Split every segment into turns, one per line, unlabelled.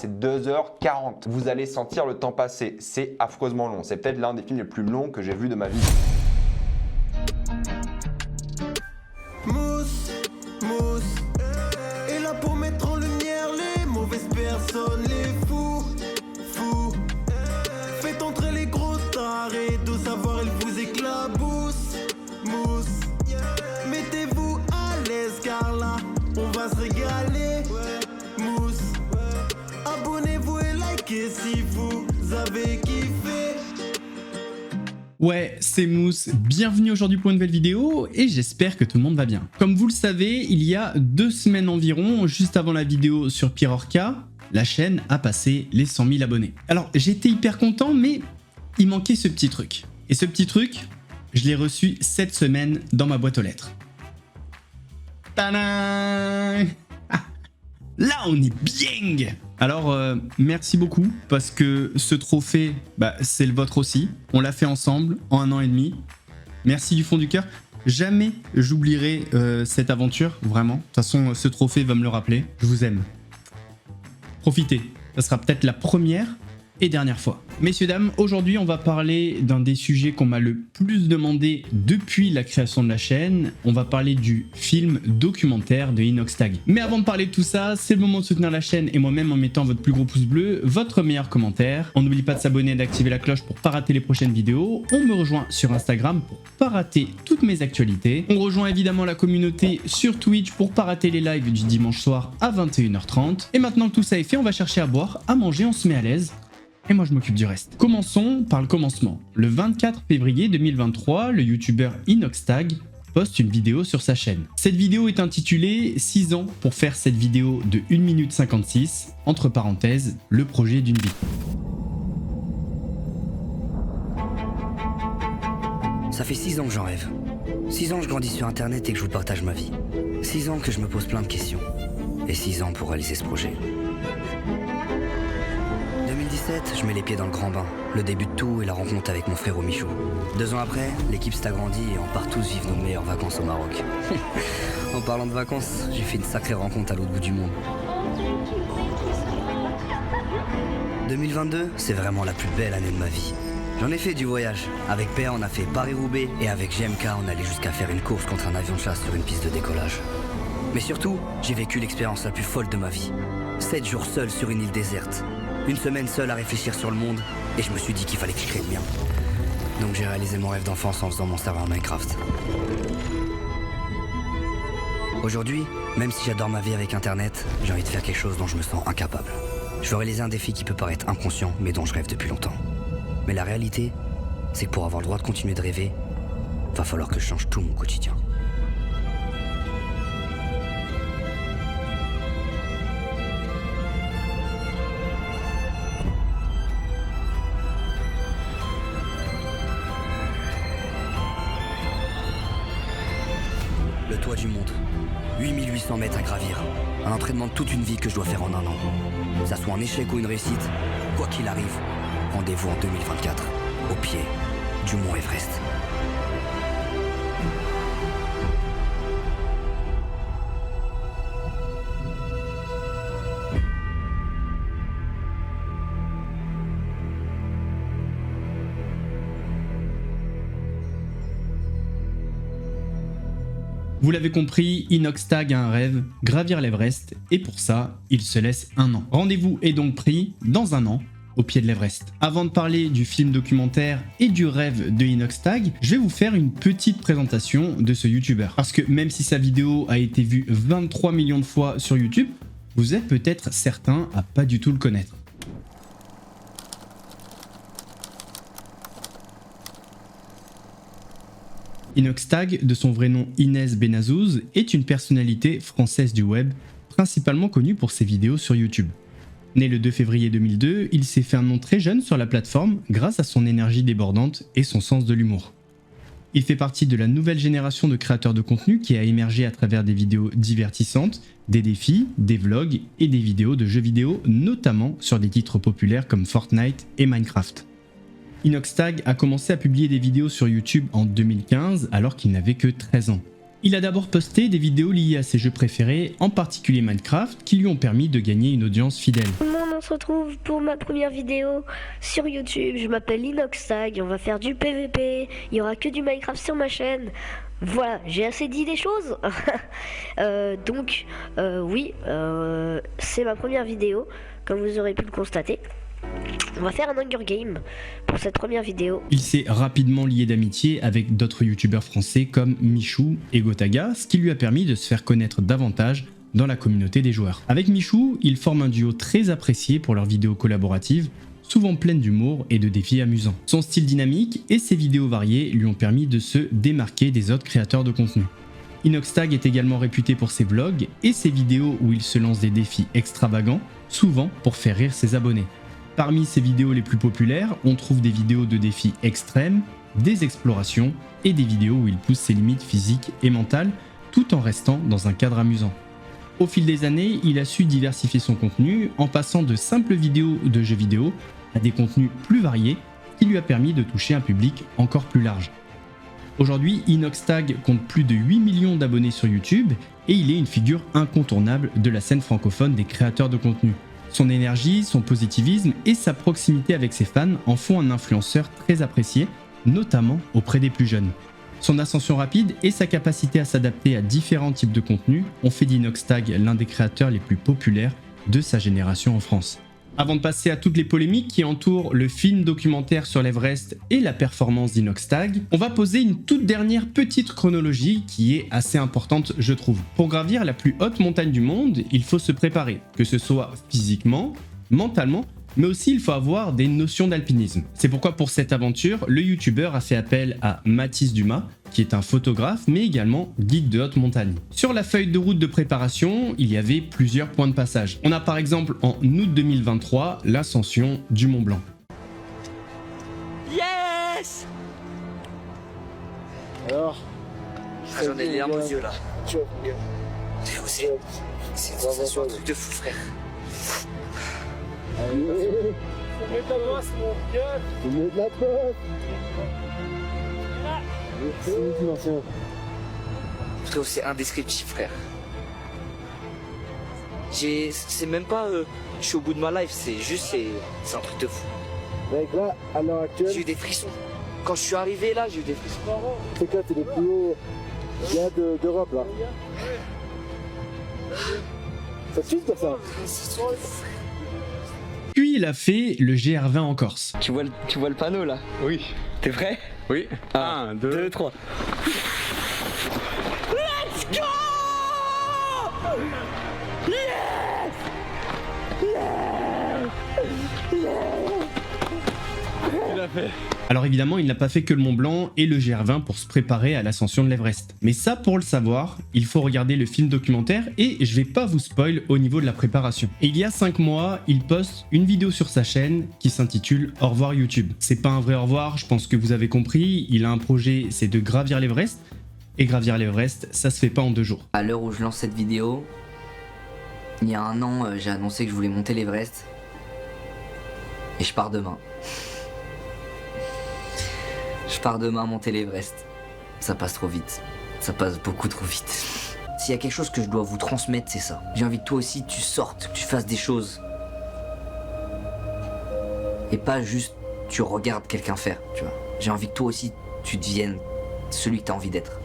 C'est 2h40. Vous allez sentir le temps passer. C'est affreusement long. C'est peut-être l'un des films les plus longs que j'ai vu de ma vie.
Mousse, mousse, est là pour mettre en lumière les mauvaises personnes, les fous, fous. Faites entrer les gros tarés, de savoir elle vous éclabousse, mousse. Mettez-vous à l'aise car là, on va se régaler, mousse. Abonnez-vous et likez si vous avez kiffé.
Ouais, c'est Mousse, bienvenue aujourd'hui pour une nouvelle vidéo et j'espère que tout le monde va bien. Comme vous le savez, il y a 2 semaines environ, juste avant la vidéo sur Pirorca, la chaîne a passé les 100 000 abonnés. Alors j'étais hyper content, mais il manquait ce petit truc. Et ce petit truc, je l'ai reçu cette semaine dans ma boîte aux lettres. Tadam! Là on est bien! Alors merci beaucoup parce que ce trophée, c'est le vôtre aussi. On l'a fait ensemble en 1 an et demi. Merci du fond du cœur. Jamais j'oublierai cette aventure, vraiment. De toute façon, ce trophée va me le rappeler. Je vous aime. Profitez. Ça sera peut-être la première et dernière fois. Messieurs, dames, aujourd'hui on va parler d'un des sujets qu'on m'a le plus demandé depuis la création de la chaîne. On va parler du film documentaire de Inoxtag. Mais avant de parler de tout ça, c'est le moment de soutenir la chaîne et moi-même en mettant votre plus gros pouce bleu, votre meilleur commentaire. On n'oublie pas de s'abonner et d'activer la cloche pour pas rater les prochaines vidéos. On me rejoint sur Instagram pour pas rater toutes mes actualités. On rejoint évidemment la communauté sur Twitch pour pas rater les lives du dimanche soir à 21h30. Et maintenant que tout ça est fait, on va chercher à boire, à manger, on se met à l'aise. Et moi je m'occupe du reste. Commençons par le commencement. Le 24 février 2023, le youtubeur Inoxtag poste une vidéo sur sa chaîne. Cette vidéo est intitulée 6 ans pour faire cette vidéo de 1 minute 56, entre parenthèses, le projet d'une vie.
Ça fait 6 ans que j'en rêve. 6 ans que je grandis sur internet et que je vous partage ma vie. 6 ans que je me pose plein de questions. Et 6 ans pour réaliser ce projet. 2017, je mets les pieds dans le grand bain. Le début de tout et la rencontre avec mon frère Michou. 2 ans après, l'équipe s'est agrandie et on part tous vivre nos meilleures vacances au Maroc. En parlant de vacances, j'ai fait une sacrée rencontre à l'autre bout du monde. 2022, c'est vraiment la plus belle année de ma vie. J'en ai fait du voyage. Avec Père, on a fait Paris-Roubaix et avec GMK, on allait jusqu'à faire une course contre un avion de chasse sur une piste de décollage. Mais surtout, j'ai vécu l'expérience la plus folle de ma vie. 7 jours seul sur une île déserte. 1 semaine seule à réfléchir sur le monde, et je me suis dit qu'il fallait que je crée le mien. Donc j'ai réalisé mon rêve d'enfance en faisant mon serveur Minecraft. Aujourd'hui, même si j'adore ma vie avec Internet, j'ai envie de faire quelque chose dont je me sens incapable. Je veux réaliser un défi qui peut paraître inconscient, mais dont je rêve depuis longtemps. Mais la réalité, c'est que pour avoir le droit de continuer de rêver, va falloir que je change tout mon quotidien. Le toit du monde. 8800 mètres à gravir. Un entraînement de toute une vie que je dois faire en 1 an. Que ça soit un échec ou une réussite, quoi qu'il arrive, rendez-vous en 2024, au pied du mont Everest.
Vous l'avez compris, Inoxtag a un rêve, gravir l'Everest, et pour ça, il se laisse 1 an. Rendez-vous est donc pris dans 1 an, au pied de l'Everest. Avant de parler du film documentaire et du rêve de Inoxtag, je vais vous faire une petite présentation de ce youtubeur. Parce que même si sa vidéo a été vue 23 millions de fois sur YouTube, vous êtes peut-être certains à pas du tout le connaître. Inoxtag, de son vrai nom Inès Benazouz, est une personnalité française du web, principalement connue pour ses vidéos sur YouTube. Né le 2 février 2002, il s'est fait un nom très jeune sur la plateforme grâce à son énergie débordante et son sens de l'humour. Il fait partie de la nouvelle génération de créateurs de contenu qui a émergé à travers des vidéos divertissantes, des défis, des vlogs et des vidéos de jeux vidéo, notamment sur des titres populaires comme Fortnite et Minecraft. Inoxtag a commencé à publier des vidéos sur YouTube en 2015 alors qu'il n'avait que 13 ans. Il a d'abord posté des vidéos liées à ses jeux préférés, en particulier Minecraft, qui lui ont permis de gagner une audience fidèle.
Tout le monde, on se retrouve pour ma première vidéo sur YouTube. Je m'appelle Inoxtag, on va faire du PVP, il y aura que du Minecraft sur ma chaîne. Voilà, j'ai assez dit des choses. Oui, c'est ma première vidéo, comme vous aurez pu le constater. On va faire un Hunger Game pour cette première vidéo.
Il s'est rapidement lié d'amitié avec d'autres youtubeurs français comme Michou et Gotaga, ce qui lui a permis de se faire connaître davantage dans la communauté des joueurs. Avec Michou, il forme un duo très apprécié pour leurs vidéos collaboratives, souvent pleines d'humour et de défis amusants. Son style dynamique et ses vidéos variées lui ont permis de se démarquer des autres créateurs de contenu. Inoxtag est également réputé pour ses vlogs et ses vidéos où il se lance des défis extravagants, souvent pour faire rire ses abonnés. Parmi ses vidéos les plus populaires, on trouve des vidéos de défis extrêmes, des explorations et des vidéos où il pousse ses limites physiques et mentales tout en restant dans un cadre amusant. Au fil des années, il a su diversifier son contenu en passant de simples vidéos de jeux vidéo à des contenus plus variés qui lui a permis de toucher un public encore plus large. Aujourd'hui, Inoxtag compte plus de 8 millions d'abonnés sur YouTube et il est une figure incontournable de la scène francophone des créateurs de contenu. Son énergie, son positivisme et sa proximité avec ses fans en font un influenceur très apprécié, notamment auprès des plus jeunes. Son ascension rapide et sa capacité à s'adapter à différents types de contenus ont fait d'Inoxtag l'un des créateurs les plus populaires de sa génération en France. Avant de passer à toutes les polémiques qui entourent le film documentaire sur l'Everest et la performance d'Inoxtag, on va poser une toute dernière petite chronologie qui est assez importante je trouve. Pour gravir la plus haute montagne du monde, il faut se préparer, que ce soit physiquement, mentalement, mais aussi il faut avoir des notions d'alpinisme. C'est pourquoi pour cette aventure, le youtubeur a fait appel à Mathis Dumas, qui est un photographe mais également guide de haute montagne. Sur la feuille de route de préparation, il y avait plusieurs points de passage. On a par exemple en août 2023 l'ascension du Mont Blanc.
Yes!
Alors,
J'en ai les larmes aux yeux là.
tu
C'est une sensation, un truc de fou, frère.
mets ta masse, mon gueule. Tu mets de la pote.
Frérot, c'est indescriptible, frère. C'est même pas. Je suis au bout de ma life, c'est juste. C'est un truc de fou.
Mec, là, à l'heure
J'ai
actuelle,
eu des frissons. Quand je suis arrivé là, j'ai eu des frissons.
c'est quoi, t'es le plus haut gars d'Europe, là. Ça te suit, toi, ça?
Puis il a fait le GR20 en Corse.
Tu vois le panneau là?
Oui.
T'es prêt?
Oui. 1, 2,
3. Let's go! Yes!
il a fait.
Alors évidemment, il n'a pas fait que le Mont Blanc et le GR20 pour se préparer à l'ascension de l'Everest. Mais ça, pour le savoir, il faut regarder le film documentaire et je vais pas vous spoil au niveau de la préparation. Et il y a 5 mois, il poste une vidéo sur sa chaîne qui s'intitule Au revoir YouTube. C'est pas un vrai au revoir, je pense que vous avez compris, il a un projet, c'est de gravir l'Everest. Et gravir l'Everest, ça se fait pas en 2 jours.
À l'heure où je lance cette vidéo, il y a 1 an, j'ai annoncé que je voulais monter l'Everest. Et je pars demain. Je pars demain monter l'Everest. Ça passe trop vite. Ça passe beaucoup trop vite. S'il y a quelque chose que je dois vous transmettre, c'est ça. J'ai envie que toi aussi tu sortes, que tu fasses des choses. Et pas juste tu regardes quelqu'un faire, tu vois. J'ai envie que toi aussi tu deviennes celui que tu as envie d'être.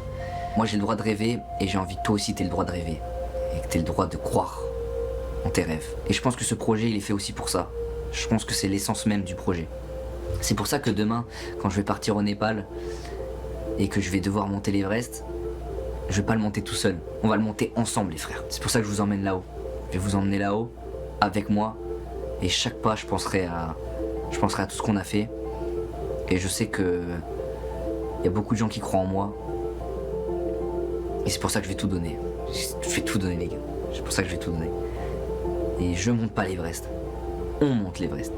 Moi j'ai le droit de rêver et j'ai envie que toi aussi tu aies le droit de rêver. Et que tu aies le droit de croire en tes rêves. Et je pense que ce projet il est fait aussi pour ça. Je pense que c'est l'essence même du projet. C'est pour ça que demain, quand je vais partir au Népal et que je vais devoir monter l'Everest, je vais pas le monter tout seul. On va le monter ensemble les frères. C'est pour ça que je vous emmène là-haut. Je vais vous emmener là-haut avec moi et chaque pas je penserai à tout ce qu'on a fait. Et je sais que il y a beaucoup de gens qui croient en moi. Et c'est pour ça que je vais tout donner. Je vais tout donner les gars. C'est pour ça que je vais tout donner. Et je monte pas l'Everest. On monte l'Everest.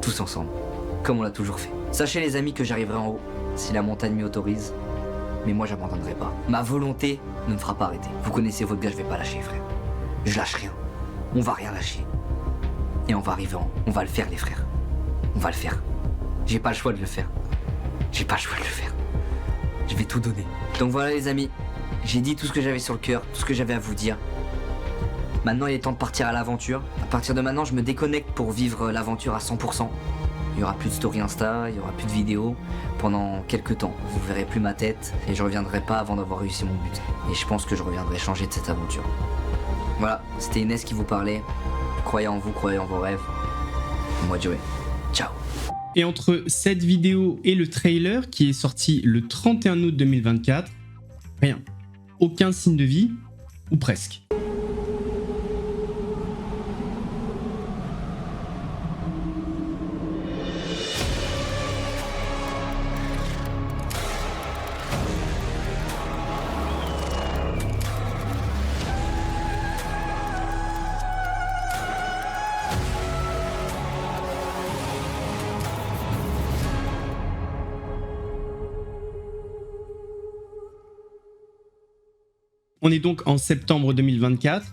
Tous ensemble. Comme on l'a toujours fait. Sachez les amis que j'arriverai en haut, si la montagne m'y autorise. Mais moi j'abandonnerai pas. Ma volonté ne me fera pas arrêter. Vous connaissez votre gars, je vais pas lâcher frère. Je lâche rien. On va rien lâcher. Et on va arriver en haut. On va le faire les frères. On va le faire. J'ai pas le choix de le faire. J'ai pas le choix de le faire. Je vais tout donner. Donc voilà les amis. j'ai dit tout ce que j'avais sur le cœur, tout ce que j'avais à vous dire. Maintenant, il est temps de partir à l'aventure. À partir de maintenant, je me déconnecte pour vivre l'aventure à 100%. Il n'y aura plus de story Insta, il n'y aura plus de vidéos pendant quelques temps. Vous ne verrez plus ma tête et je reviendrai pas avant d'avoir réussi mon but. Et je pense que je reviendrai changer de cette aventure. Voilà, c'était Inès qui vous parlait. Croyez en vous, croyez en vos rêves. Moi, Joey. Ciao.
Et entre cette vidéo et le trailer qui est sorti le 31 août 2024, rien. Aucun signe de vie, ou presque. On est donc en septembre 2024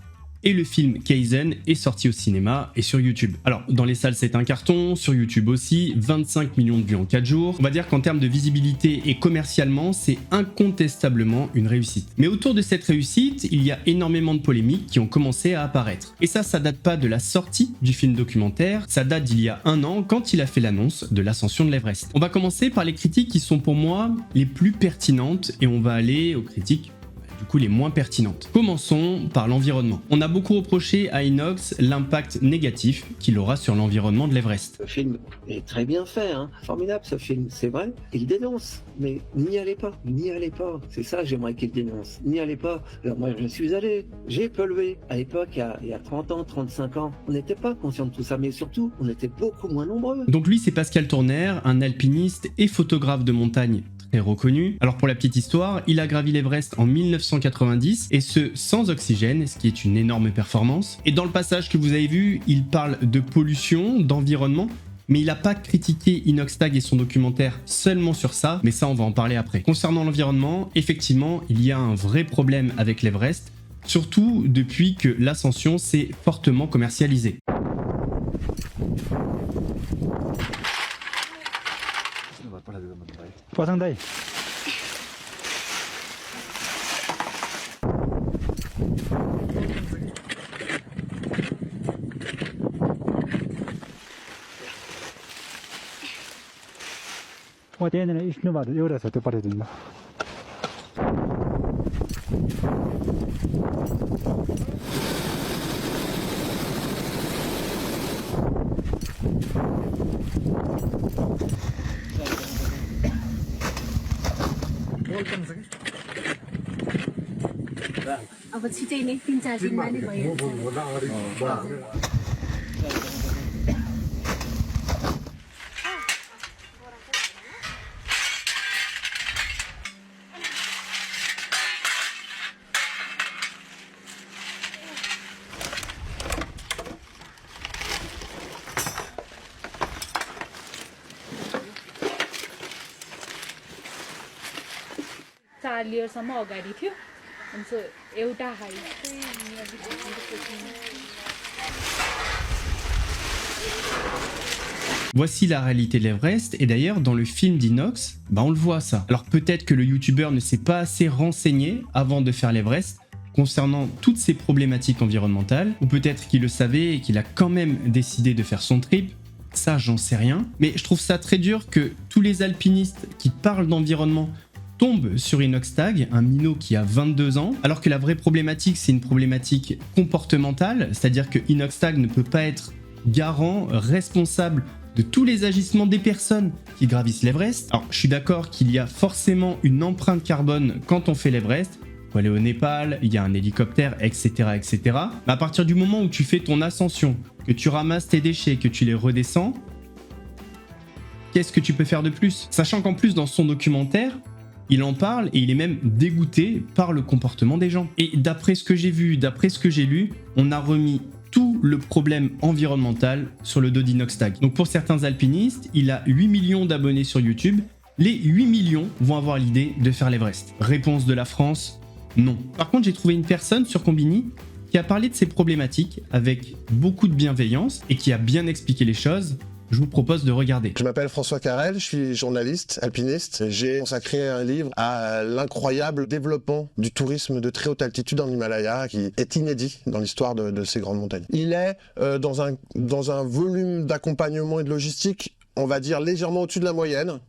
et le film Kaizen est sorti au cinéma et sur YouTube. Alors, dans les salles, c'est un carton, sur YouTube aussi, 25 millions de vues en 4 jours. On va dire qu'en termes de visibilité et commercialement, c'est incontestablement une réussite. Mais autour de cette réussite, il y a énormément de polémiques qui ont commencé à apparaître. Et ça date pas de la sortie du film documentaire, ça date d'il y a 1 an quand il a fait l'annonce de l'ascension de l'Everest. On va commencer par les critiques qui sont pour moi les plus pertinentes et on va aller aux critiques du coup les moins pertinentes. Commençons par l'environnement. On a beaucoup reproché à Inox l'impact négatif qu'il aura sur l'environnement de l'Everest.
Le film est très bien fait, hein. Formidable ce film, c'est vrai. Il dénonce, mais n'y allez pas, n'y allez pas. C'est ça j'aimerais qu'il dénonce. N'y allez pas. Alors moi je suis allé, j'ai pollué. À l'époque, il y a 30 ans, 35 ans, on n'était pas conscient de tout ça, mais surtout, on était beaucoup moins nombreux.
Donc lui c'est Pascal Tourner, un alpiniste et photographe de montagne très reconnu. Alors pour la petite histoire, il a gravi l'Everest en 1990 et ce sans oxygène, ce qui est une énorme performance. Et dans le passage que vous avez vu, il parle de pollution, d'environnement, mais il n'a pas critiqué Inoxtag et son documentaire seulement sur ça, mais ça on va en parler après. Concernant l'environnement, effectivement, il y a un vrai problème avec l'Everest, surtout depuis que l'ascension s'est fortement commercialisée.
Pasang त्यहाँनिर स्नोबाट एउटा छ त्यो पठाइदिनु।
अब छिटै नै 3-4 दिनमा नै भइहाल्छ।
चार लेयरसम्म अगाडि थियो अनि सो एउटा हाइट चाहिँ
Voici la réalité de l'Everest, et d'ailleurs dans le film d'Inox, on le voit ça. Alors peut-être que le youtubeur ne s'est pas assez renseigné avant de faire l'Everest concernant toutes ces problématiques environnementales, ou peut-être qu'il le savait et qu'il a quand même décidé de faire son trip, ça j'en sais rien. Mais je trouve ça très dur que tous les alpinistes qui parlent d'environnement tombe sur Inoxtag, un minot qui a 22 ans, alors que la vraie problématique, c'est une problématique comportementale, c'est-à-dire que Inoxtag ne peut pas être garant, responsable de tous les agissements des personnes qui gravissent l'Everest. Alors, je suis d'accord qu'il y a forcément une empreinte carbone quand on fait l'Everest. Il faut aller au Népal, il y a un hélicoptère, etc., etc. Mais à partir du moment où tu fais ton ascension, que tu ramasses tes déchets, que tu les redescends, qu'est-ce que tu peux faire de plus? Sachant qu'en plus, dans son documentaire, il en parle et il est même dégoûté par le comportement des gens. Et d'après ce que j'ai vu, d'après ce que j'ai lu, on a remis tout le problème environnemental sur le dos d'Inoxtag. Donc pour certains alpinistes, il a 8 millions d'abonnés sur YouTube. Les 8 millions vont avoir l'idée de faire l'Everest. Réponse de la France, non. Par contre, j'ai trouvé une personne sur Combini qui a parlé de ces problématiques avec beaucoup de bienveillance et qui a bien expliqué les choses. je vous propose de regarder.
Je m'appelle François Carrel, je suis journaliste, alpiniste. J'ai consacré un livre à l'incroyable développement du tourisme de très haute altitude en Himalaya, qui est inédit dans l'histoire de ces grandes montagnes. Il est dans un volume d'accompagnement et de logistique, on va dire légèrement au-dessus de la moyenne.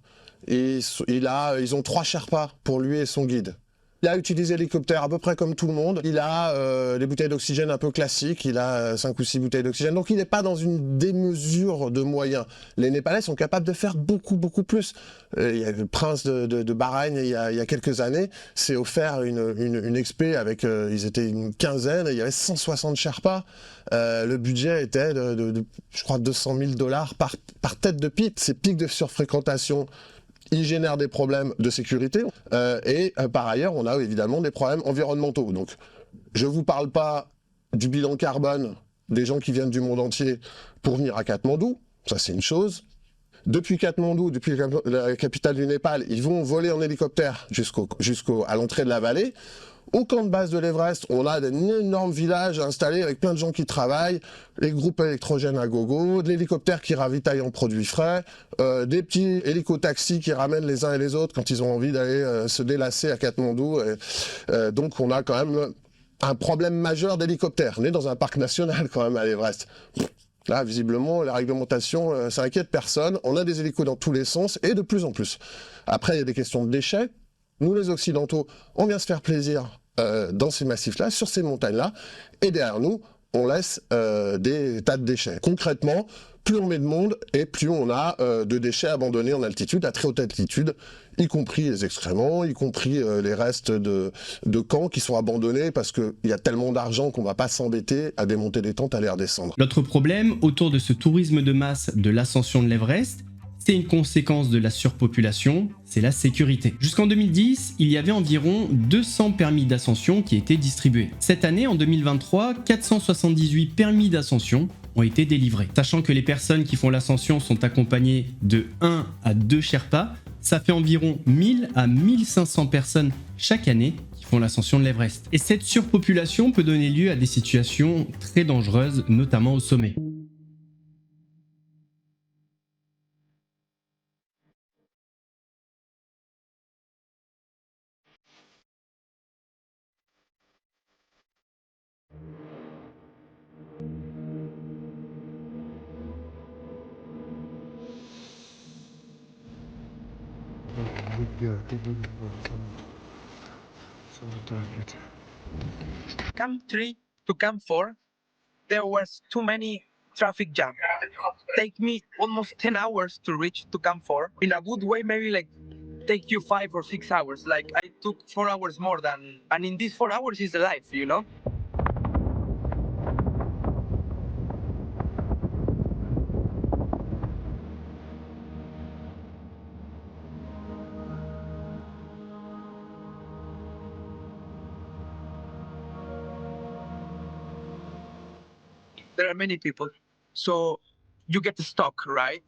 Et ils ont 3 Sherpas pour lui et son guide. Il a utilisé l'hélicoptère à peu près comme tout le monde. Il a des bouteilles d'oxygène un peu classiques. Il a 5 ou 6 bouteilles d'oxygène. Donc il n'est pas dans une démesure de moyens. Les Népalais sont capables de faire beaucoup plus. Il y a le prince de Bahreïn, il y a quelques années, s'est offert une expé avec... ils étaient une quinzaine et il y avait 160 Sherpas. Le budget était je crois, $200 000 par tête de pic. Ces pics de surfréquentation... ils génèrent des problèmes de sécurité et par ailleurs, on a évidemment des problèmes environnementaux. Donc, je ne vous parle pas du bilan carbone des gens qui viennent du monde entier pour venir à Katmandou, ça c'est une chose. Depuis Katmandou, depuis la capitale du Népal, ils vont voler en hélicoptère à l'entrée de la vallée. Au camp de base de l'Everest, on a un énorme village installé avec plein de gens qui travaillent, les groupes électrogènes à gogo, de l'hélicoptère qui ravitaille en produits frais, des petits hélicotaxis qui ramènent les uns et les autres quand ils ont envie d'aller se délasser à Katmandou. Donc on a quand même un problème majeur d'hélicoptère. On est dans un parc national quand même à l'Everest. Là, visiblement, la réglementation, ça inquiète personne. On a des hélicos dans tous les sens et de plus en plus. Après, il y a des questions de déchets. Nous, les Occidentaux, on vient se faire plaisir dans ces massifs-là, sur ces montagnes-là, et derrière nous, on laisse des tas de déchets. Concrètement, plus on met de monde et plus on a de déchets abandonnés en altitude, à très haute altitude, y compris les excréments, y compris les restes de camps qui sont abandonnés parce qu'il y a tellement d'argent qu'on ne va pas s'embêter à démonter des tentes, à les redescendre.
L'autre problème autour de ce tourisme de masse de l'ascension de l'Everest, c'est une conséquence de la surpopulation, c'est la sécurité. Jusqu'en 2010, il y avait environ 200 permis d'ascension qui étaient distribués. Cette année, en 2023, 478 permis d'ascension ont été délivrés. Sachant que les personnes qui font l'ascension sont accompagnées de 1 à 2 Sherpas, ça fait environ 1000 à 1500 personnes chaque année qui font l'ascension de l'Everest. Et cette surpopulation peut donner lieu à des situations très dangereuses, notamment au sommet.
Camp 3 to Camp 4, there was too many traffic jam. Take me almost 10 hours to reach to Camp 4. In a good way, maybe like take you 5 or 6 hours. Like I took 4 hours more than, and in these 4 hours is the life, you know? There are many people, so you get stuck, right?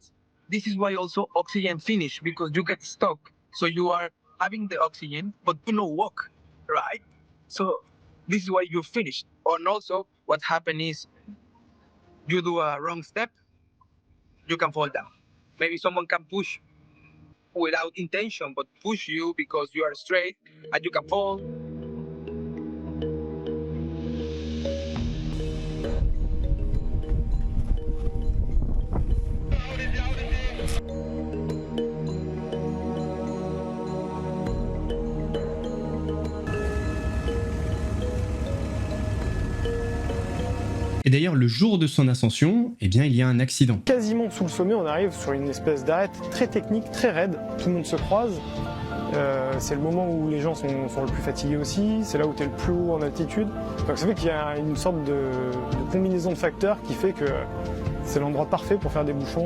This is why also oxygen finish, because you get stuck. So you are having the oxygen, but you no walk, right? So this is why you finish. And also what happens is you do a wrong step, you can fall down. Maybe someone can push without intention, but push you because you are straight and you can fall.
Et d'ailleurs, le jour de son ascension, eh bien, il y a un accident.
Quasiment sous le sommet, on arrive sur une espèce d'arête très technique, très raide. Tout le monde se croise. C'est le moment où les gens sont le plus fatigués aussi. C'est là où tu es le plus haut en altitude. Donc ça fait qu'il y a une sorte de combinaison de facteurs qui fait que c'est l'endroit parfait pour faire des bouchons.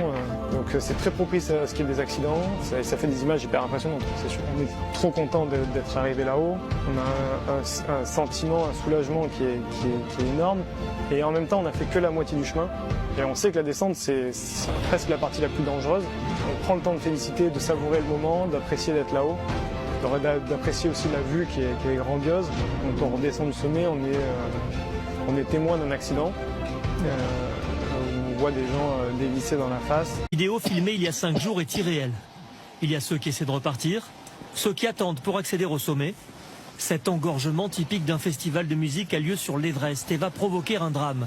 Donc c'est très propice à ce qu'il y ait des accidents. Ça fait des images hyper impressionnantes, c'est sûr. On est trop content d'être arrivé là-haut. On a un sentiment, un soulagement qui est énorme. Et en même temps, on n'a fait que la moitié du chemin. Et on sait que la descente, c'est presque la partie la plus dangereuse. On prend le temps de féliciter, de savourer le moment, d'apprécier d'être là-haut, d'apprécier aussi la vue qui est grandiose. Donc on redescend du sommet, on est témoin d'un accident. voit des gens dévissés dans la face.
La vidéo filmée il y a 5 jours est irréelle. Il y a ceux qui essaient de repartir, ceux qui attendent pour accéder au sommet. Cet engorgement typique d'un festival de musique a lieu sur l'Everest et va provoquer un drame.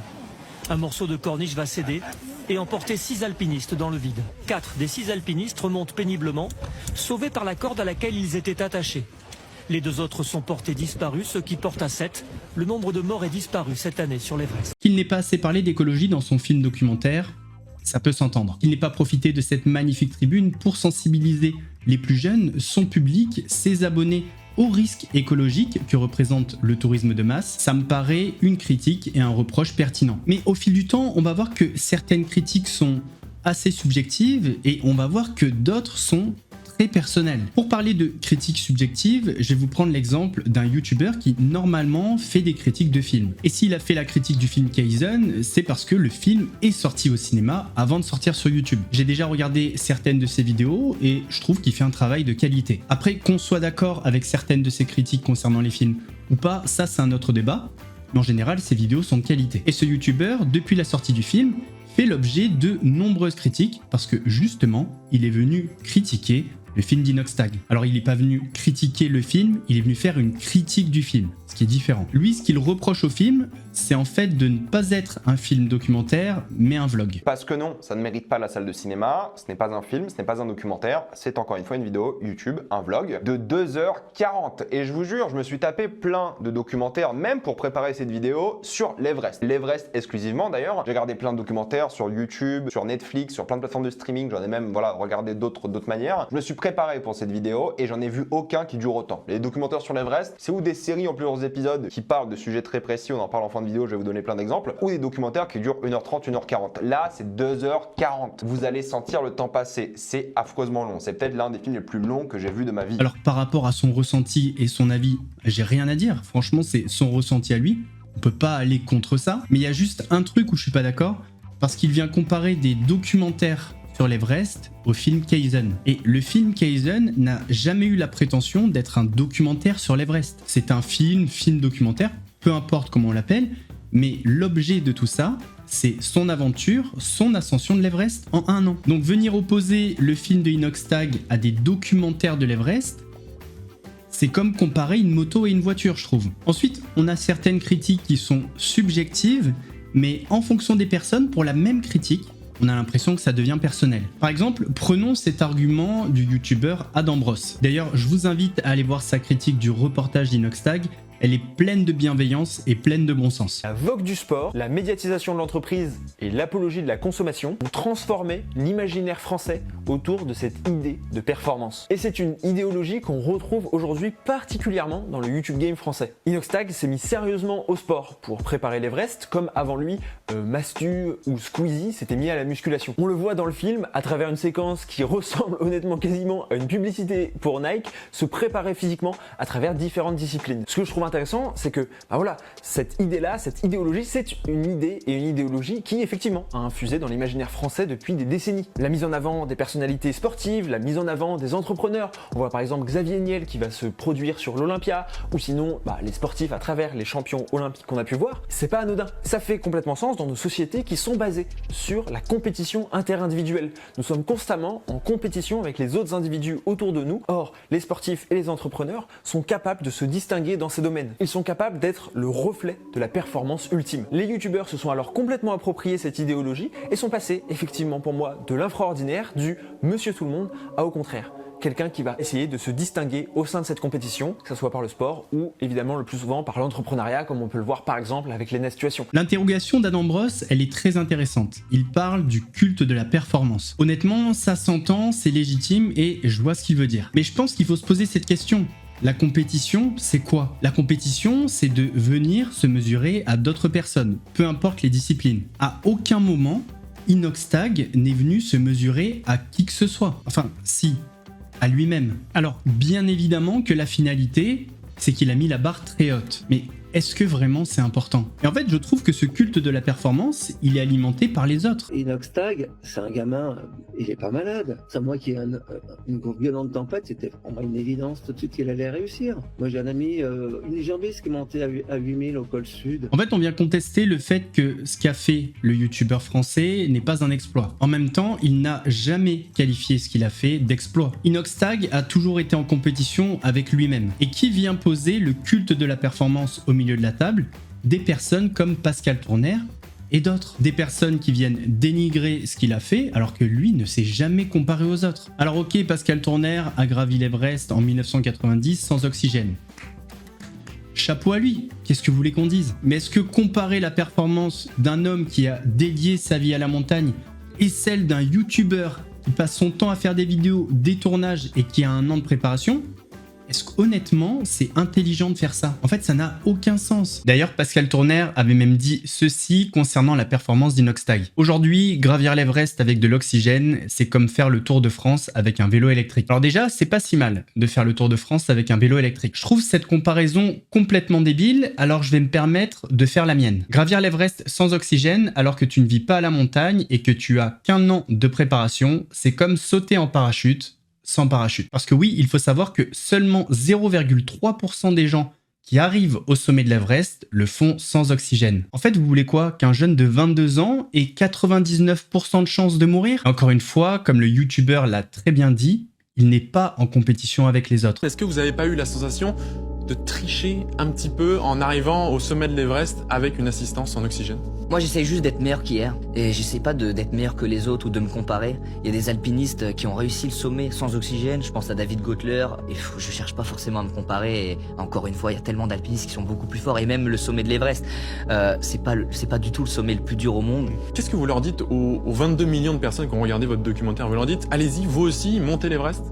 Un morceau de corniche va céder et emporter 6 alpinistes dans le vide. 4 des 6 alpinistes remontent péniblement, sauvés par la corde à laquelle ils étaient attachés. Les 2 autres sont portés disparus, ce qui porte à 7 le nombre de morts est disparu cette année sur l'Everest.
Qu'il n'ait pas assez parlé d'écologie dans son film documentaire, ça peut s'entendre. Qu'il n'ait pas profité de cette magnifique tribune pour sensibiliser les plus jeunes, son public, ses abonnés au risque écologique que représente le tourisme de masse, ça me paraît une critique et un reproche pertinent. Mais au fil du temps, on va voir que certaines critiques sont assez subjectives et on va voir que d'autres sont très personnelles. Pour parler de critiques subjectives, je vais vous prendre l'exemple d'un youtubeur qui normalement fait des critiques de films. Et s'il a fait la critique du film Kaizen, c'est parce que le film est sorti au cinéma avant de sortir sur YouTube. J'ai déjà regardé certaines de ses vidéos et je trouve qu'il fait un travail de qualité. Après, qu'on soit d'accord avec certaines de ses critiques concernant les films ou pas, ça c'est un autre débat, mais en général ses vidéos sont de qualité. Et ce youtubeur, depuis la sortie du film, fait l'objet de nombreuses critiques parce que justement, il est venu critiquer le film d'Inoxtag. Alors il n'est pas venu critiquer le film, il est venu faire une critique du film, ce qui est différent. Lui, ce qu'il reproche au film, c'est en fait de ne pas être un film documentaire, mais un vlog.
Parce que non, ça ne mérite pas la salle de cinéma, ce n'est pas un film, ce n'est pas un documentaire, c'est encore une fois une vidéo YouTube, un vlog de 2h40. Et je vous jure, je me suis tapé plein de documentaires, même pour préparer cette vidéo, sur l'Everest. L'Everest exclusivement d'ailleurs. J'ai regardé plein de documentaires sur YouTube, sur Netflix, sur plein de plateformes de streaming, j'en ai même regardé d'autres manières. Je me suis préparé pour cette vidéo et j'en ai vu aucun qui dure autant. Les documentaires sur l'Everest, c'est ou des séries en plusieurs épisodes qui parlent de sujets très précis, on en parle en fin de vidéo, je vais vous donner plein d'exemples, ou des documentaires qui durent 1h30, 1h40. Là, c'est 2h40. Vous allez sentir le temps passer. C'est affreusement long. C'est peut-être l'un des films les plus longs que j'ai vu de ma vie.
Alors par rapport à son ressenti et son avis, j'ai rien à dire. Franchement, c'est son ressenti à lui. On peut pas aller contre ça. Mais il y a juste un truc où je suis pas d'accord, parce qu'il vient comparer des documentaires sur l'Everest au film Kaizen. Et le film Kaizen n'a jamais eu la prétention d'être un documentaire sur l'Everest. C'est un film documentaire, peu importe comment on l'appelle, mais l'objet de tout ça, c'est son aventure, son ascension de l'Everest en 1 an. Donc venir opposer le film de Inoxtag à des documentaires de l'Everest, c'est comme comparer une moto et une voiture, je trouve. Ensuite, on a certaines critiques qui sont subjectives, mais en fonction des personnes, pour la même critique, on a l'impression que ça devient personnel. Par exemple, prenons cet argument du youtubeur Adam Bros. D'ailleurs, je vous invite à aller voir sa critique du reportage d'Inoxtag. Elle est pleine de bienveillance et pleine de bon sens.
La vogue du sport, la médiatisation de l'entreprise et l'apologie de la consommation ont transformé l'imaginaire français autour de cette idée de performance. Et c'est une idéologie qu'on retrouve aujourd'hui particulièrement dans le YouTube game français. Inoxtag s'est mis sérieusement au sport pour préparer l'Everest, comme avant lui, Mastu ou Squeezie s'étaient mis à la musculation. On le voit dans le film à travers une séquence qui ressemble honnêtement quasiment à une publicité pour Nike, se préparer physiquement à travers différentes disciplines. Ce que je trouve intéressant, c'est que voilà, cette idée-là, cette idéologie, c'est une idée et une idéologie qui effectivement a infusé dans l'imaginaire français depuis des décennies. La mise en avant des personnalités sportives, la mise en avant des entrepreneurs. On voit par exemple Xavier Niel qui va se produire sur l'Olympia, ou sinon les sportifs à travers les champions olympiques qu'on a pu voir. C'est pas anodin. Ça fait complètement sens dans nos sociétés qui sont basées sur la compétition interindividuelle. Nous sommes constamment en compétition avec les autres individus autour de nous. Or, les sportifs et les entrepreneurs sont capables de se distinguer dans ces domaines. Ils sont capables d'être le reflet de la performance ultime. Les youtubeurs se sont alors complètement appropriés cette idéologie et sont passés effectivement pour moi de l'infraordinaire, du monsieur tout le monde, à au contraire, quelqu'un qui va essayer de se distinguer au sein de cette compétition, que ce soit par le sport ou évidemment le plus souvent par l'entrepreneuriat, comme on peut le voir par exemple avec les situations.
L'interrogation d'Adam Bros, elle est très intéressante. Il parle du culte de la performance. Honnêtement, ça s'entend, c'est légitime et je vois ce qu'il veut dire. Mais je pense qu'il faut se poser cette question. La compétition, c'est quoi? La compétition, c'est de venir se mesurer à d'autres personnes, peu importe les disciplines. À aucun moment, Inoxtag n'est venu se mesurer à qui que ce soit. Enfin, si, à lui-même. Alors, bien évidemment que la finalité, c'est qu'il a mis la barre très haute. Mais est-ce que vraiment c'est important? Et en fait, je trouve que ce culte de la performance, il est alimenté par les autres.
Inoxtag, c'est un gamin, il est pas malade. C'est moi qui ai une violente tempête, c'était pour moi une évidence tout de suite qu'il allait réussir. Moi j'ai un ami, une jambiste qui est montée à 8000 au col sud.
En fait, on vient contester le fait que ce qu'a fait le youtubeur français n'est pas un exploit. En même temps, il n'a jamais qualifié ce qu'il a fait d'exploit. Inoxtag a toujours été en compétition avec lui-même. Et qui vient poser le culte de la performance au milieu de la table? Des personnes comme Pascal Tournaire et d'autres. Des personnes qui viennent dénigrer ce qu'il a fait alors que lui ne s'est jamais comparé aux autres. Alors ok, Pascal Tournaire a gravi l'Everest en 1990 sans oxygène. Chapeau à lui, qu'est-ce que vous voulez qu'on dise? Mais est-ce que comparer la performance d'un homme qui a dédié sa vie à la montagne et celle d'un youtubeur qui passe son temps à faire des vidéos, des tournages et qui a un an de préparation, est-ce qu'honnêtement, c'est intelligent de faire ça? En fait, ça n'a aucun sens. D'ailleurs, Pascal Tournaire avait même dit ceci concernant la performance d'Inoxtag. Aujourd'hui, gravir l'Everest avec de l'oxygène, c'est comme faire le Tour de France avec un vélo électrique. Alors déjà, c'est pas si mal de faire le Tour de France avec un vélo électrique. Je trouve cette comparaison complètement débile, alors je vais me permettre de faire la mienne. Gravir l'Everest sans oxygène alors que tu ne vis pas à la montagne et que tu as qu'un an de préparation, c'est comme sauter en parachute sans parachute. Parce que oui, il faut savoir que seulement 0,3% des gens qui arrivent au sommet de l'Everest le font sans oxygène. En fait, vous voulez quoi? Qu'un jeune de 22 ans ait 99% de chances de mourir? Encore une fois, comme le youtubeur l'a très bien dit, il n'est pas en compétition avec les autres.
Est-ce que vous n'avez pas eu la sensation de tricher un petit peu en arrivant au sommet de l'Everest avec une assistance en oxygène?
Moi j'essaye juste d'être meilleur qu'hier et j'essaie pas d'être meilleur que les autres ou de me comparer. Il y a des alpinistes qui ont réussi le sommet sans oxygène, je pense à David Gautler et je cherche pas forcément à me comparer et encore une fois il y a tellement d'alpinistes qui sont beaucoup plus forts et même le sommet de l'Everest, c'est pas du tout le sommet le plus dur au monde.
Qu'est-ce que vous leur dites aux 22 millions de personnes qui ont regardé votre documentaire? Vous leur dites allez-y vous aussi montez l'Everest?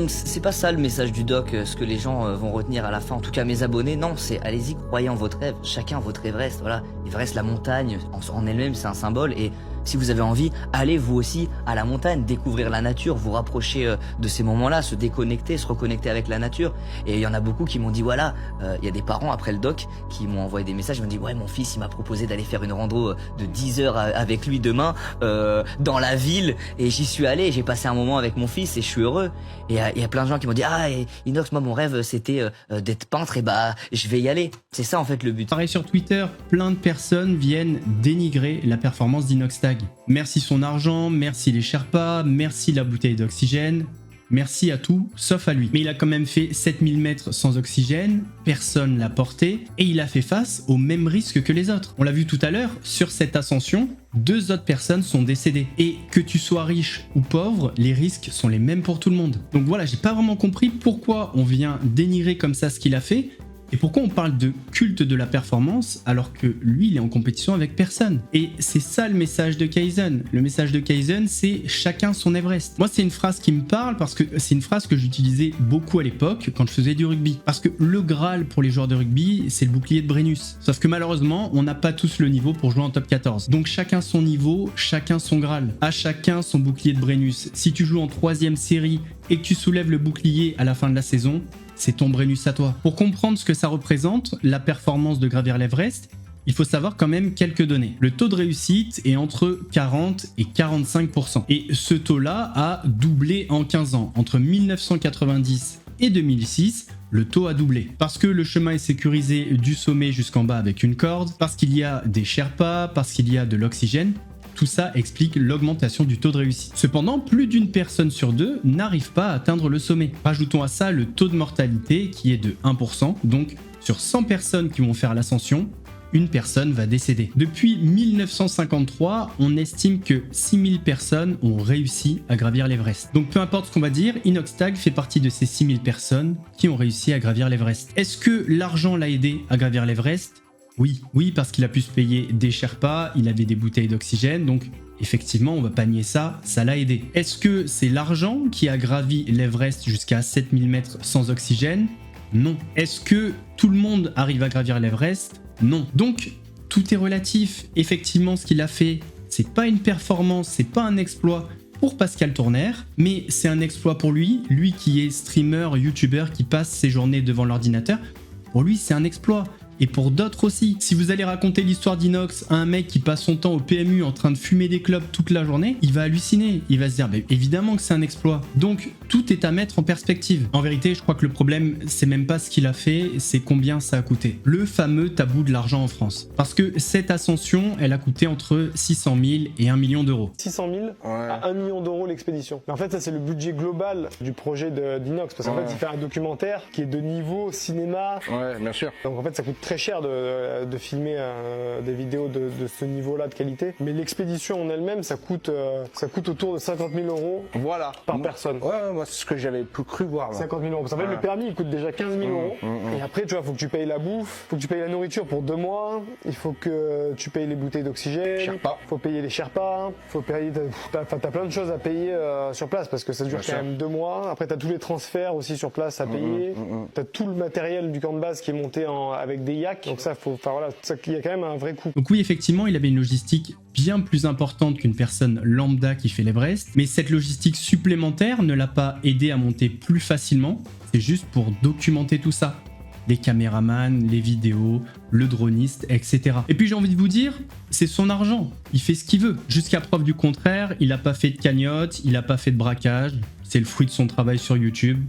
C'est pas ça le message du doc, ce que les gens vont retenir à la fin, en tout cas mes abonnés, non, c'est allez-y, croyez en votre rêve, chacun votre Everest, voilà. Everest, la montagne, en elle-même, c'est un symbole, et si vous avez envie, allez vous aussi à la montagne, découvrir la nature, vous rapprocher de ces moments-là, se déconnecter, se reconnecter avec la nature. Et il y en a beaucoup qui m'ont dit, voilà, il y a des parents après le doc qui m'ont envoyé des messages, ils m'ont dit, ouais, mon fils, il m'a proposé d'aller faire une rando de 10 heures avec lui demain dans la ville, et j'y suis allé, j'ai passé un moment avec mon fils et je suis heureux. Et il y a plein de gens qui m'ont dit, ah, Inox, moi, mon rêve, c'était d'être peintre, et bah, je vais y aller. C'est ça, en fait, le but.
Pareil sur Twitter, plein de personnes viennent dénigrer la performance d'Inoxtag. Merci son argent, merci les Sherpas, merci la bouteille d'oxygène, merci à tout, sauf à lui. Mais il a quand même fait 7000 mètres sans oxygène, personne l'a porté, et il a fait face au même risque que les autres. On l'a vu tout à l'heure, sur cette ascension, 2 autres personnes sont décédées. Et que tu sois riche ou pauvre, les risques sont les mêmes pour tout le monde. Donc voilà, j'ai pas vraiment compris pourquoi on vient dénigrer comme ça ce qu'il a fait, et pourquoi on parle de culte de la performance alors que lui, il est en compétition avec personne. Et c'est ça le message de Kaizen. Le message de Kaizen, c'est chacun son Everest. Moi, c'est une phrase qui me parle parce que c'est une phrase que j'utilisais beaucoup à l'époque quand je faisais du rugby. Parce que le Graal pour les joueurs de rugby, c'est le bouclier de Brennus. Sauf que malheureusement, on n'a pas tous le niveau pour jouer en top 14. Donc chacun son niveau, chacun son Graal. À chacun son bouclier de Brennus. Si tu joues en 3e série et que tu soulèves le bouclier à la fin de la saison, c'est ton Brennus à toi. Pour comprendre ce que ça représente, la performance de gravir l'Everest, il faut savoir quand même quelques données. Le taux de réussite est entre 40 et 45%. Et ce taux-là a doublé en 15 ans. Entre 1990 et 2006, le taux a doublé. Parce que le chemin est sécurisé du sommet jusqu'en bas avec une corde, parce qu'il y a des Sherpas, parce qu'il y a de l'oxygène. Tout ça explique l'augmentation du taux de réussite. Cependant, plus d'une personne sur 2 n'arrive pas à atteindre le sommet. Rajoutons à ça le taux de mortalité qui est de 1%. Donc, sur 100 personnes qui vont faire l'ascension, une personne va décéder. Depuis 1953, on estime que 6000 personnes ont réussi à gravir l'Everest. Donc peu importe ce qu'on va dire, Inoxtag fait partie de ces 6000 personnes qui ont réussi à gravir l'Everest. Est-ce que l'argent l'a aidé à gravir l'Everest ? Oui, parce qu'il a pu se payer des Sherpas, il avait des bouteilles d'oxygène, donc effectivement, on va pas nier ça, ça l'a aidé. Est-ce que c'est l'argent qui a gravi l'Everest jusqu'à 7000 mètres sans oxygène ? Non. Est-ce que tout le monde arrive à gravir l'Everest ? Non. Donc, tout est relatif. Effectivement, ce qu'il a fait, c'est pas une performance, c'est pas un exploit pour Pascal Tournaire, mais c'est un exploit pour lui qui est streamer, youtubeur, qui passe ses journées devant l'ordinateur. Pour lui, c'est un exploit. Et pour d'autres aussi. Si vous allez raconter l'histoire d'Inox à un mec qui passe son temps au PMU en train de fumer des clopes toute la journée, il va halluciner. Il va se dire, évidemment que c'est un exploit. Donc, tout est à mettre en perspective. En vérité, je crois que le problème, c'est même pas ce qu'il a fait, c'est combien ça a coûté. Le fameux tabou de l'argent en France. Parce que cette ascension, elle a coûté entre 600 000 et 1 million d'euros.
600 000 à 1 million d'euros l'expédition. Mais en fait, ça, c'est le budget global du projet d'Inox. Parce qu'en fait, il fait un documentaire qui est de niveau cinéma.
Ouais, bien sûr.
Donc en fait, ça coûte très cher de filmer des vidéos de ce niveau-là de qualité. Mais l'expédition en elle-même, ça coûte autour de 50 000 euros par personne.
Ouais, moi, c'est ce que j'avais cru voir. Là.
50 000 euros. Parce qu'en fait, le permis, il coûte déjà 15 000 euros. Et après, tu vois, il faut que tu payes la bouffe, il faut que tu payes la nourriture pour 2 mois, il faut que tu payes les bouteilles d'oxygène, il faut payer les Sherpas, il faut payer... T'as plein de choses à payer sur place parce que ça dure quand même 2 mois. Après, t'as tous les transferts aussi sur place à payer. T'as tout le matériel du camp de base qui est monté avec des yaks. Donc ça, il y a quand même un vrai coût.
Donc oui, effectivement, il avait une logistique bien plus importante qu'une personne lambda qui fait l'Everest, mais cette logistique supplémentaire ne l'a pas aidé à monter plus facilement, c'est juste pour documenter tout ça. Les caméramans, les vidéos, le droniste, etc. Et puis j'ai envie de vous dire, c'est son argent, il fait ce qu'il veut. Jusqu'à preuve du contraire, il n'a pas fait de cagnotte, il n'a pas fait de braquage, c'est le fruit de son travail sur YouTube.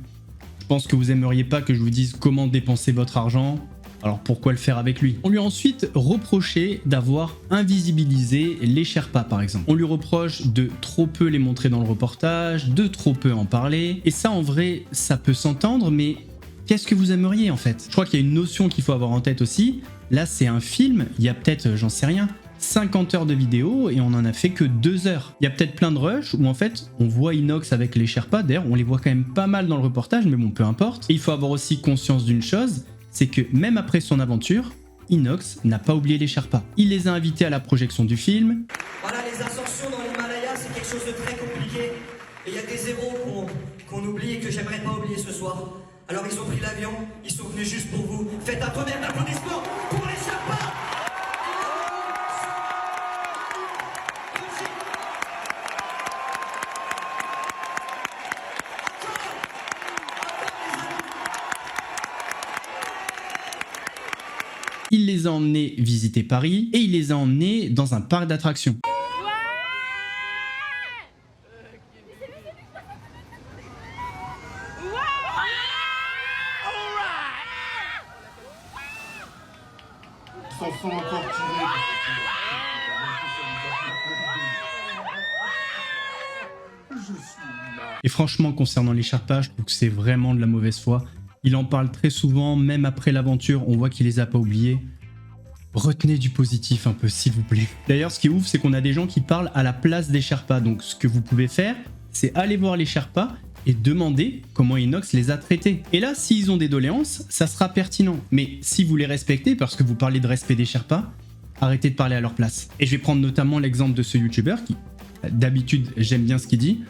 Je pense que vous aimeriez pas que je vous dise comment dépenser votre argent, alors pourquoi le faire avec lui? On lui a ensuite reproché d'avoir invisibilisé les Sherpas par exemple. On lui reproche de trop peu les montrer dans le reportage, de trop peu en parler. Et ça en vrai, ça peut s'entendre, mais qu'est-ce que vous aimeriez en fait? Je crois qu'il y a une notion qu'il faut avoir en tête aussi. Là c'est un film, il y a peut-être, j'en sais rien, 50 heures de vidéo et on en a fait que 2 heures. Il y a peut-être plein de rushs où en fait on voit Inox avec les Sherpas, d'ailleurs on les voit quand même pas mal dans le reportage, mais bon peu importe. Et il faut avoir aussi conscience d'une chose, c'est que même après son aventure, Inox n'a pas oublié les Sherpas. Il les a invités à la projection du film.
Voilà, les ascensions dans l'Himalaya, c'est quelque chose de très compliqué. Et il y a des héros qu'on oublie et que j'aimerais pas oublier ce soir. Alors ils ont pris l'avion, ils sont venus juste pour vous. Faites un tonnerre d'applaudissements pour les Sherpas!
Il les a emmenés visiter Paris et il les a emmenés dans un parc d'attractions. Et franchement, concernant les Sherpas, je trouve que c'est vraiment de la mauvaise foi. Il en parle très souvent, même après l'aventure, on voit qu'il les a pas oubliés. Retenez du positif un peu, s'il vous plaît. D'ailleurs, ce qui est ouf, c'est qu'on a des gens qui parlent à la place des Sherpas. Donc, ce que vous pouvez faire, c'est aller voir les Sherpas et demander comment Inox les a traités. Et là, s'ils ont des doléances, ça sera pertinent. Mais si vous les respectez, parce que vous parlez de respect des Sherpas, arrêtez de parler à leur place. Et je vais prendre notamment l'exemple de ce YouTuber qui, d'habitude, j'aime bien ce qu'il dit.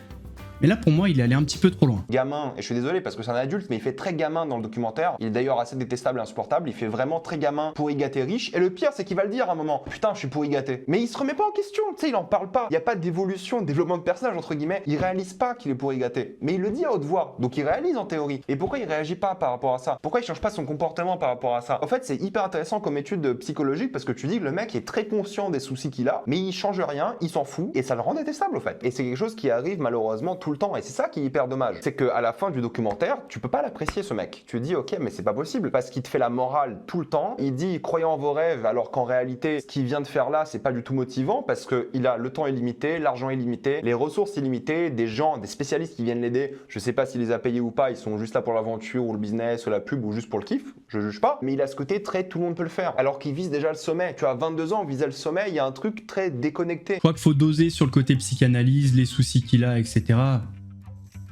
Mais là, pour moi, il est allé un petit peu trop loin.
Gamin, et je suis désolé parce que c'est un adulte, mais il fait très gamin dans le documentaire. Il est d'ailleurs assez détestable et insupportable. Il fait vraiment très gamin pourri gâté riche. Et le pire, c'est qu'il va le dire à un moment. Putain, je suis pourri gâté. Mais il se remet pas en question. Tu sais, il en parle pas. Il y a pas d'évolution, de développement de personnage, entre guillemets. Il réalise pas qu'il est pourri gâté. Mais il le dit à haute voix. Donc il réalise en théorie. Et pourquoi il réagit pas par rapport à ça? Pourquoi il change pas son comportement par rapport à ça? En fait, c'est hyper intéressant comme étude psychologique parce que tu dis que le mec est très conscient des soucis qu'il a, mais il change rien, il s'en fout. Et ça le rend détestable, au fait. Et c'est quelque chose qui arrive malheureusement tout le temps. Et c'est ça qui est hyper dommage. C'est qu'à la fin du documentaire, tu peux pas l'apprécier ce mec. Tu te dis ok, mais c'est pas possible parce qu'il te fait la morale tout le temps. Il dit croyez en vos rêves alors qu'en réalité, ce qu'il vient de faire là, c'est pas du tout motivant parce que il a le temps illimité, l'argent illimité, les ressources illimitées, des gens, des spécialistes qui viennent l'aider. Je sais pas s'il les a payés ou pas, ils sont juste là pour l'aventure ou le business ou la pub ou juste pour le kiff. Je juge pas. Mais il a ce côté très tout le monde peut le faire. Alors qu'il vise déjà le sommet. Tu as 22 ans, viser le sommet, il y a un truc très déconnecté.
Je crois qu'il faut doser sur le côté psychanalyse, les soucis qu'il a, etc.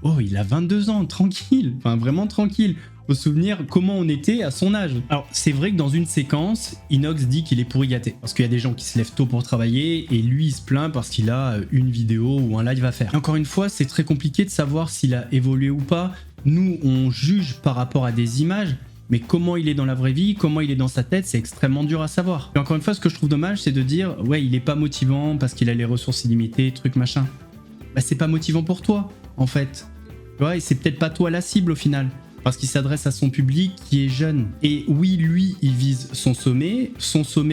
Oh, il a 22 ans, tranquille, enfin vraiment tranquille. Faut se souvenir comment on était à son âge. Alors, c'est vrai que dans une séquence, Inox dit qu'il est pourri gâté. Parce qu'il y a des gens qui se lèvent tôt pour travailler et lui, il se plaint parce qu'il a une vidéo ou un live à faire. Et encore une fois, c'est très compliqué de savoir s'il a évolué ou pas. Nous, on juge par rapport à des images, mais comment il est dans la vraie vie, comment il est dans sa tête, c'est extrêmement dur à savoir. Et encore une fois, ce que je trouve dommage, c'est de dire « Ouais, il est pas motivant parce qu'il a les ressources illimitées, truc machin. » Bah, c'est pas motivant pour toi, en fait. Ouais, et c'est peut-être pas toi la cible au final. parce qu'il s'adresse à son public qui est jeune. Et oui, lui, il vise son sommet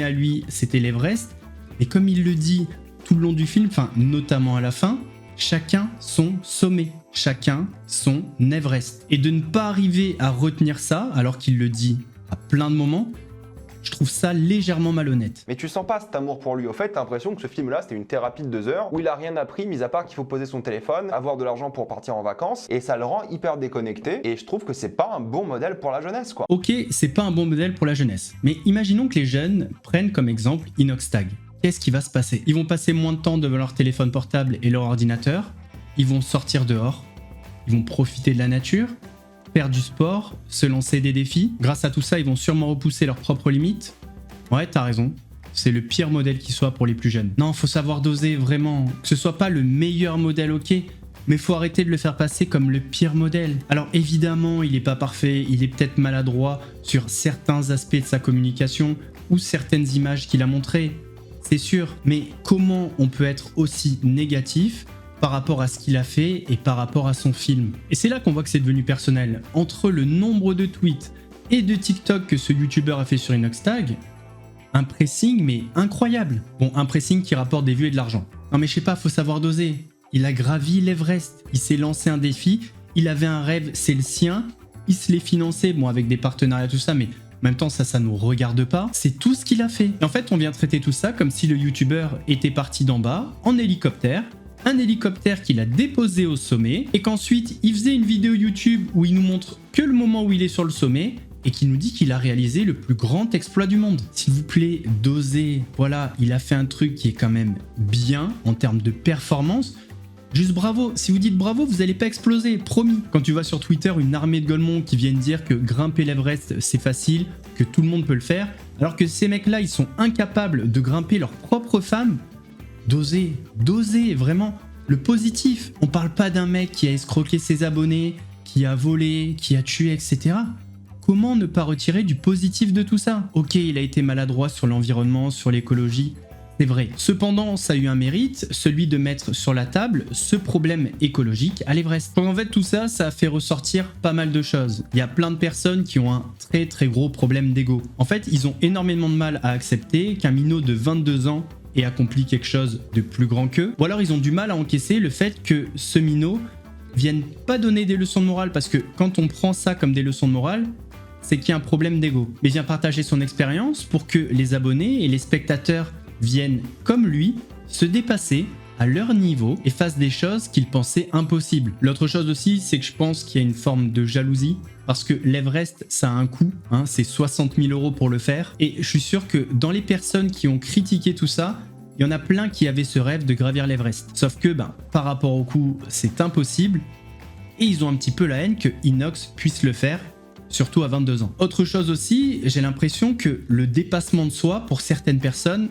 à lui, c'était l'Everest, mais comme il le dit tout le long du film, enfin notamment à la fin, chacun son sommet, chacun son Everest. Et de ne pas arriver à retenir ça, alors qu'il le dit à plein de moments, je trouve ça légèrement malhonnête.
Mais tu sens pas cet amour pour lui. Au fait, t'as l'impression que ce film-là, c'était une thérapie de 2 heures où il a rien appris, mis à part qu'il faut poser son téléphone, avoir de l'argent pour partir en vacances, et ça le rend hyper déconnecté. Et je trouve que c'est pas un bon modèle pour la jeunesse, quoi.
Ok, c'est pas un bon modèle pour la jeunesse. Mais imaginons que les jeunes prennent comme exemple Inoxtag. Qu'est-ce qui va se passer? Ils vont passer moins de temps devant leur téléphone portable et leur ordinateur, ils vont sortir dehors, ils vont profiter de la nature, faire du sport, se lancer des défis. Grâce à tout ça, ils vont sûrement repousser leurs propres limites. Ouais, t'as raison. C'est le pire modèle qui soit pour les plus jeunes. Non, faut savoir doser, vraiment. Que ce soit pas le meilleur modèle, ok, mais faut arrêter de le faire passer comme le pire modèle. Alors évidemment, il est pas parfait, il est peut-être maladroit sur certains aspects de sa communication ou certaines images qu'il a montrées. C'est sûr, mais comment on peut être aussi négatif par rapport à ce qu'il a fait et par rapport à son film? Et c'est là qu'on voit que c'est devenu personnel. Entre le nombre de tweets et de TikTok que ce youtubeur a fait sur Inoxtag, un pressing mais incroyable. Bon, un pressing qui rapporte des vues et de l'argent. Non mais je sais pas, faut savoir doser. Il a gravi l'Everest, il s'est lancé un défi, il avait un rêve, c'est le sien, il se l'est financé, bon avec des partenariats tout ça, mais en même temps ça nous regarde pas. C'est tout ce qu'il a fait. Et en fait on vient traiter tout ça comme si le youtubeur était parti d'en bas, en hélicoptère, un hélicoptère qu'il a déposé au sommet, et qu'ensuite il faisait une vidéo YouTube où il nous montre que le moment où il est sur le sommet, et qui nous dit qu'il a réalisé le plus grand exploit du monde. S'il vous plaît, dosez. Voilà, il a fait un truc qui est quand même bien en termes de performance. Juste bravo. Si vous dites bravo, vous n'allez pas exploser, promis. Quand tu vois sur Twitter une armée de golemons qui viennent dire que grimper l'Everest c'est facile, que tout le monde peut le faire, alors que ces mecs-là ils sont incapables de grimper leur propre femme, dosez, vraiment. Le positif. On parle pas d'un mec qui a escroqué ses abonnés, qui a volé, qui a tué, etc. Comment ne pas retirer du positif de tout ça? Ok, il a été maladroit sur l'environnement, sur l'écologie, c'est vrai. Cependant, ça a eu un mérite, celui de mettre sur la table ce problème écologique à l'Everest. Donc en fait, tout ça, ça a fait ressortir pas mal de choses. Il y a plein de personnes qui ont un très gros problème d'ego. En fait, ils ont énormément de mal à accepter qu'un minot de 22 ans ait accompli quelque chose de plus grand qu'eux. Ou alors ils ont du mal à encaisser le fait que ce minot vienne pas donner des leçons de morale, parce que quand on prend ça comme des leçons de morale, c'est qu'il y a un problème d'ego. Mais vient partager son expérience pour que les abonnés et les spectateurs viennent, comme lui, se dépasser à leur niveau et fassent des choses qu'ils pensaient impossibles. L'autre chose aussi, c'est que je pense qu'il y a une forme de jalousie, parce que l'Everest, ça a un coût, hein, c'est 60 000 € pour le faire, et je suis sûr que dans les personnes qui ont critiqué tout ça, il y en a plein qui avaient ce rêve de gravir l'Everest. Sauf que, par rapport au coût, c'est impossible, et ils ont un petit peu la haine que Inox puisse le faire, surtout à 22 ans. Autre chose aussi, j'ai l'impression que le dépassement de soi, pour certaines personnes,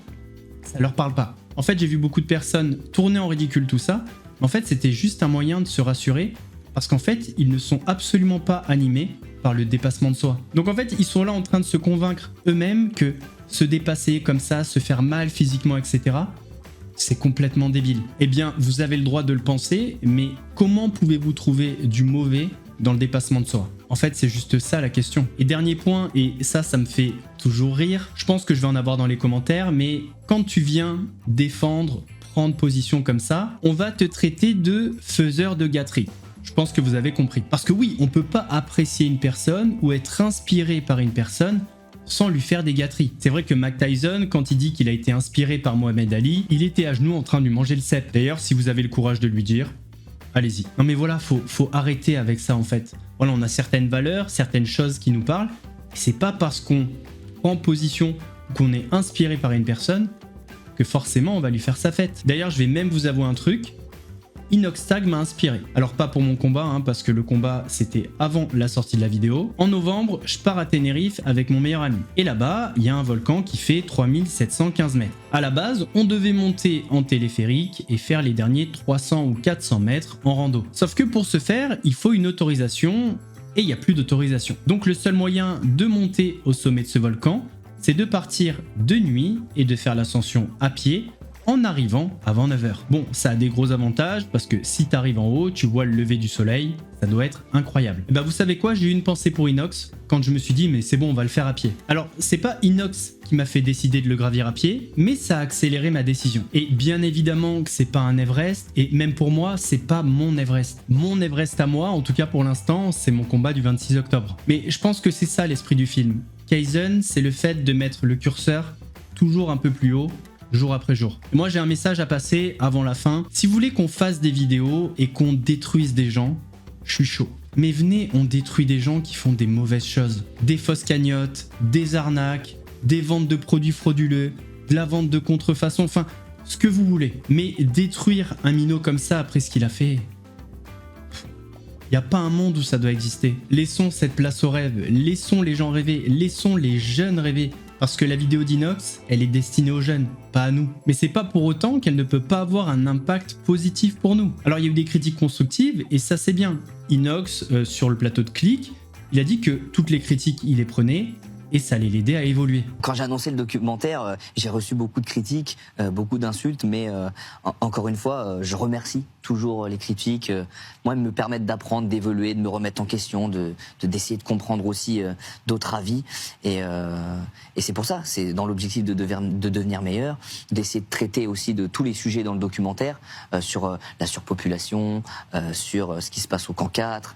ça leur parle pas. En fait, j'ai vu beaucoup de personnes tourner en ridicule tout ça, mais en fait, c'était juste un moyen de se rassurer, parce qu'en fait, ils ne sont absolument pas animés par le dépassement de soi. Donc en fait, ils sont là en train de se convaincre eux-mêmes que se dépasser comme ça, se faire mal physiquement, etc., c'est complètement débile. Eh bien, vous avez le droit de le penser, mais comment pouvez-vous trouver du mauvais dans le dépassement de soi? En fait, c'est juste ça la question. Et dernier point, et ça me fait toujours rire, je pense que je vais en avoir dans les commentaires, mais quand tu viens défendre, prendre position comme ça, on va te traiter de faiseur de gâterie. Je pense que vous avez compris. Parce que oui, on peut pas apprécier une personne ou être inspiré par une personne sans lui faire des gâteries. C'est vrai que Mike Tyson, quand il dit qu'il a été inspiré par Mohamed Ali, il était à genoux en train de lui manger le cep. D'ailleurs, si vous avez le courage de lui dire, allez-y. Non mais voilà, faut arrêter avec ça en fait. Voilà, on a certaines valeurs, certaines choses qui nous parlent. Et c'est pas parce qu'on prend position ou qu'on est inspiré par une personne que forcément on va lui faire sa fête. D'ailleurs, je vais même vous avouer un truc. Inoxtag m'a inspiré. Alors pas pour mon combat, hein, parce que le combat c'était avant la sortie de la vidéo. En novembre, je pars à Tenerife avec mon meilleur ami. Et là-bas, il y a un volcan qui fait 3715 mètres. À la base, on devait monter en téléphérique et faire les derniers 300 ou 400 mètres en rando. Sauf que pour ce faire, il faut une autorisation et il n'y a plus d'autorisation. Donc le seul moyen de monter au sommet de ce volcan, c'est de partir de nuit et de faire l'ascension à pied en arrivant avant 9h. Bon, ça a des gros avantages parce que si t'arrives en haut, tu vois le lever du soleil, ça doit être incroyable. Et bah vous savez quoi, j'ai eu une pensée pour Inox quand je me suis dit mais c'est bon, on va le faire à pied. Alors c'est pas Inox qui m'a fait décider de le gravir à pied, mais ça a accéléré ma décision. Et bien évidemment que c'est pas un Everest, et même pour moi, c'est pas mon Everest. Mon Everest à moi, en tout cas pour l'instant, c'est mon combat du 26 octobre. Mais je pense que c'est ça l'esprit du film. Kaizen, c'est le fait de mettre le curseur toujours un peu plus haut, jour après jour. Et moi j'ai un message à passer avant la fin. Si vous voulez qu'on fasse des vidéos et qu'on détruise des gens, je suis chaud. Mais venez, on détruit des gens qui font des mauvaises choses. Des fausses cagnottes, des arnaques, des ventes de produits frauduleux, de la vente de contrefaçon, enfin, ce que vous voulez. Mais détruire un minot comme ça après ce qu'il a fait... Il n'y a pas un monde où ça doit exister. Laissons cette place au rêve, laissons les gens rêver, laissons les jeunes rêver. Parce que la vidéo d'Inox, elle est destinée aux jeunes, pas à nous. Mais c'est pas pour autant qu'elle ne peut pas avoir un impact positif pour nous. Alors il y a eu des critiques constructives, et ça c'est bien. Inox, sur le plateau de Click, il a dit que toutes les critiques, il les prenait, et ça allait l'aider à évoluer.
Quand j'ai annoncé le documentaire, j'ai reçu beaucoup de critiques, beaucoup d'insultes, mais encore une fois, je remercie toujours les critiques. Moi, elles me permettent d'apprendre, d'évoluer, de me remettre en question, d'essayer de comprendre aussi d'autres avis. Et c'est pour ça, c'est dans l'objectif de devenir meilleur, d'essayer de traiter aussi de tous les sujets dans le documentaire, sur la surpopulation, sur ce qui se passe au camp 4,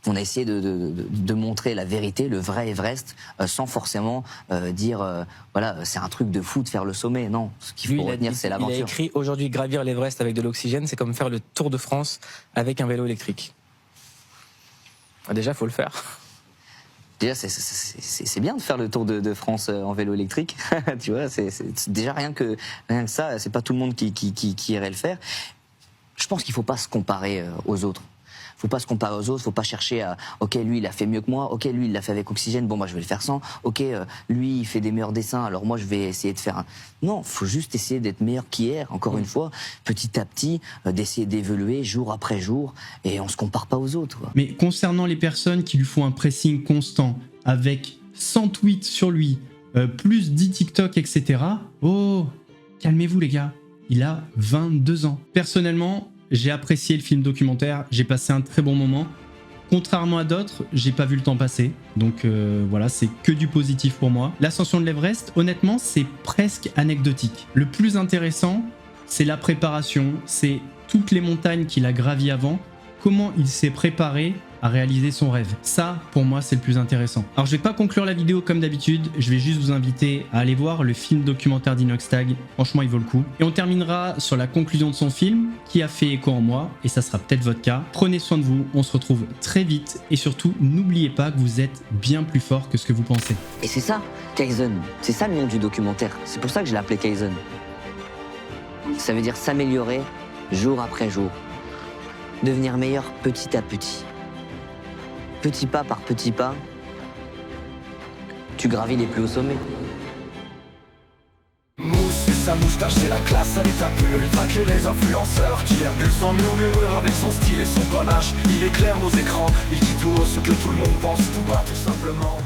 on a essayé de montrer la vérité, le vrai Everest, sans forcément dire voilà, c'est un truc de fou de faire le sommet. Non, ce qu'il faut retenir, c'est l'aventure.
Il a écrit aujourd'hui, gravir l'Everest avec de l'oxygène, c'est comme faire le Tour de France avec un vélo électrique. Déjà, faut le faire.
Déjà, c'est bien de faire le Tour de France en vélo électrique. Tu vois, c'est déjà rien que ça, c'est pas tout le monde qui irait le faire. Je pense qu'il faut pas se comparer aux autres. Faut pas se comparer aux autres, faut pas chercher à ok, lui il a fait mieux que moi, ok, lui il l'a fait avec oxygène, bon moi je vais le faire sans, ok, lui il fait des meilleurs dessins, alors moi je vais essayer de faire un... Non, faut juste essayer d'être meilleur qu'hier, encore une fois, petit à petit, d'essayer d'évoluer jour après jour, et on se compare pas aux autres, quoi.
Mais concernant les personnes qui lui font un pressing constant, avec 100 tweets sur lui, plus 10 TikTok, etc., oh, calmez-vous les gars, il a 22 ans. Personnellement, j'ai apprécié le film documentaire, j'ai passé un très bon moment. Contrairement à d'autres, j'ai pas vu le temps passer. Donc voilà, c'est que du positif pour moi. L'ascension de l'Everest, honnêtement, c'est presque anecdotique. Le plus intéressant, c'est la préparation, c'est toutes les montagnes qu'il a gravies avant, comment il s'est préparé à réaliser son rêve. Ça, pour moi, c'est le plus intéressant. Alors, je vais pas conclure la vidéo comme d'habitude, je vais juste vous inviter à aller voir le film documentaire d'Inoxtag. Franchement, il vaut le coup. Et on terminera sur la conclusion de son film, qui a fait écho en moi, et ça sera peut-être votre cas. Prenez soin de vous, on se retrouve très vite, et surtout, n'oubliez pas que vous êtes bien plus fort que ce que vous pensez.
Et c'est ça, Kaizen. C'est ça le nom du documentaire. C'est pour ça que je l'ai appelé Kaizen. Ça veut dire s'améliorer jour après jour. Devenir meilleur petit à petit. Petit pas par petit pas, tu gravis les plus hauts sommets.
Mousse et sa moustache, c'est la classe à l'état pur. Il traque les influenceurs qui aiment sans murmure avec son style et son panache. Il éclaire nos écrans, il dit tout haut ce que tout le monde pense tout bas tout simplement.